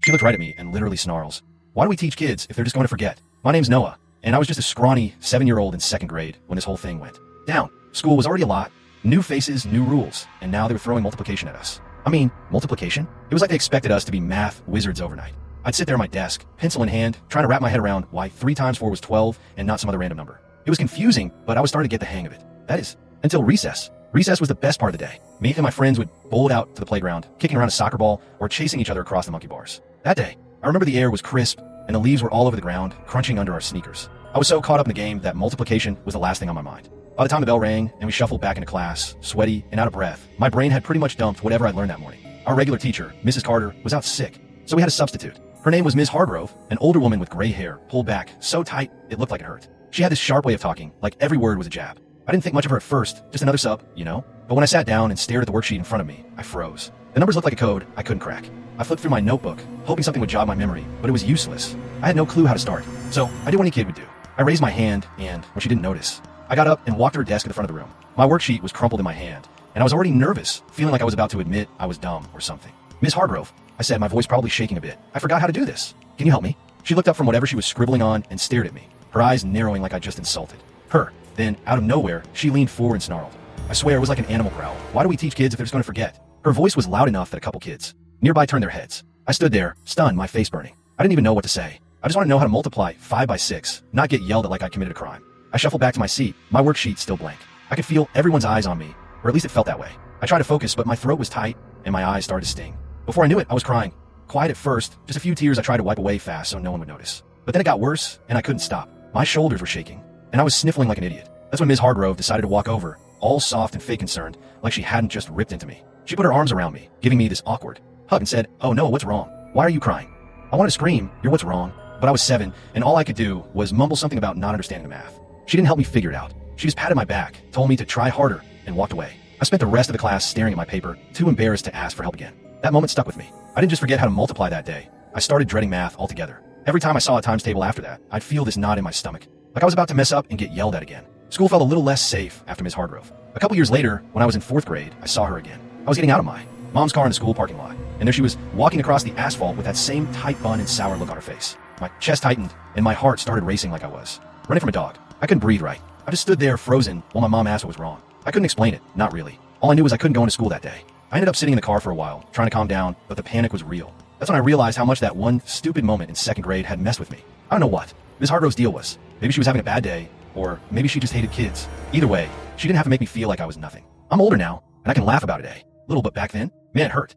She looked right at me and literally snarls. Why do we teach kids if they're just going to forget? My name's Noah, and I was just a scrawny 7-year-old in 2nd grade when this whole thing went down. School was already a lot. New faces, new rules, and now they were throwing multiplication at us. I mean, multiplication? It was like they expected us to be math wizards overnight. I'd sit there at my desk, pencil in hand, trying to wrap my head around why 3 times 4 was 12 and not some other random number. It was confusing, but I was starting to get the hang of it. That is, until recess. Recess was the best part of the day. Me and my friends would bowl it out to the playground, kicking around a soccer ball or chasing each other across the monkey bars. That day, I remember the air was crisp and the leaves were all over the ground, crunching under our sneakers. I was so caught up in the game that multiplication was the last thing on my mind. By the time the bell rang and we shuffled back into class, sweaty and out of breath, my brain had pretty much dumped whatever I'd learned that morning. Our regular teacher, Mrs. Carter, was out sick, so we had a substitute. Her name was Ms. Hargrove, an older woman with gray hair, pulled back so tight it looked like it hurt. She had this sharp way of talking, like every word was a jab. I didn't think much of her at first, just another sub, you know? But when I sat down and stared at the worksheet in front of me, I froze. The numbers looked like a code I couldn't crack. I flipped through my notebook, hoping something would jog my memory, but it was useless. I had no clue how to start. So I did what any kid would do. I raised my hand, and, well, she didn't notice. I got up and walked to her desk at the front of the room. My worksheet was crumpled in my hand, and I was already nervous, feeling like I was about to admit I was dumb or something. Miss Hargrove, I said, my voice probably shaking a bit. I forgot how to do this. Can you help me? She looked up from whatever she was scribbling on and stared at me, her eyes narrowing like I just insulted her. Then, out of nowhere, she leaned forward and snarled. I swear it was like an animal growl. Why do we teach kids if they're just going to forget? Her voice was loud enough that a couple kids nearby turned their heads. I stood there, stunned, my face burning. I didn't even know what to say. I just want to know how to multiply 5 by 6, not get yelled at like I committed a crime. I shuffled back to my seat, my worksheet still blank. I could feel everyone's eyes on me, or at least it felt that way. I tried to focus, but my throat was tight, and my eyes started to sting. Before I knew it, I was crying. Quiet at first, just a few tears I tried to wipe away fast so no one would notice. But then it got worse, and I couldn't stop. My shoulders were shaking, and I was sniffling like an idiot. That's when Ms. Hargrove decided to walk over, all soft and fake concerned, like she hadn't just ripped into me. She put her arms around me, giving me this awkward hug and said, "Oh no, what's wrong? Why are you crying?" I wanted to scream, "You're what's wrong?" But I was 7, and all I could do was mumble something about not understanding the math. She didn't help me figure it out. She just patted my back, told me to try harder, and walked away. I spent the rest of the class staring at my paper, too embarrassed to ask for help again. That moment stuck with me. I didn't just forget how to multiply that day. I started dreading math altogether. Every time I saw a times table after that, I'd feel this knot in my stomach, like I was about to mess up and get yelled at again. School felt a little less safe after Ms. Hargrove. A couple years later, when I was in 4th grade, I saw her again. I was getting out of my mom's car in the school parking lot, and there she was walking across the asphalt with that same tight bun and sour look on her face. My chest tightened, and my heart started racing like I was running from a dog. I couldn't breathe right. I just stood there frozen while my mom asked what was wrong. I couldn't explain it, not really. All I knew was I couldn't go into school that day. I ended up sitting in the car for a while, trying to calm down, but the panic was real. That's when I realized how much that one stupid moment in 2nd grade had messed with me. I don't know what Ms. Hargrove's deal was. Maybe she was having a bad day, or maybe she just hated kids. Either way, she didn't have to make me feel like I was nothing. I'm older now, and I can laugh about it, Little, but back then, man, it hurt.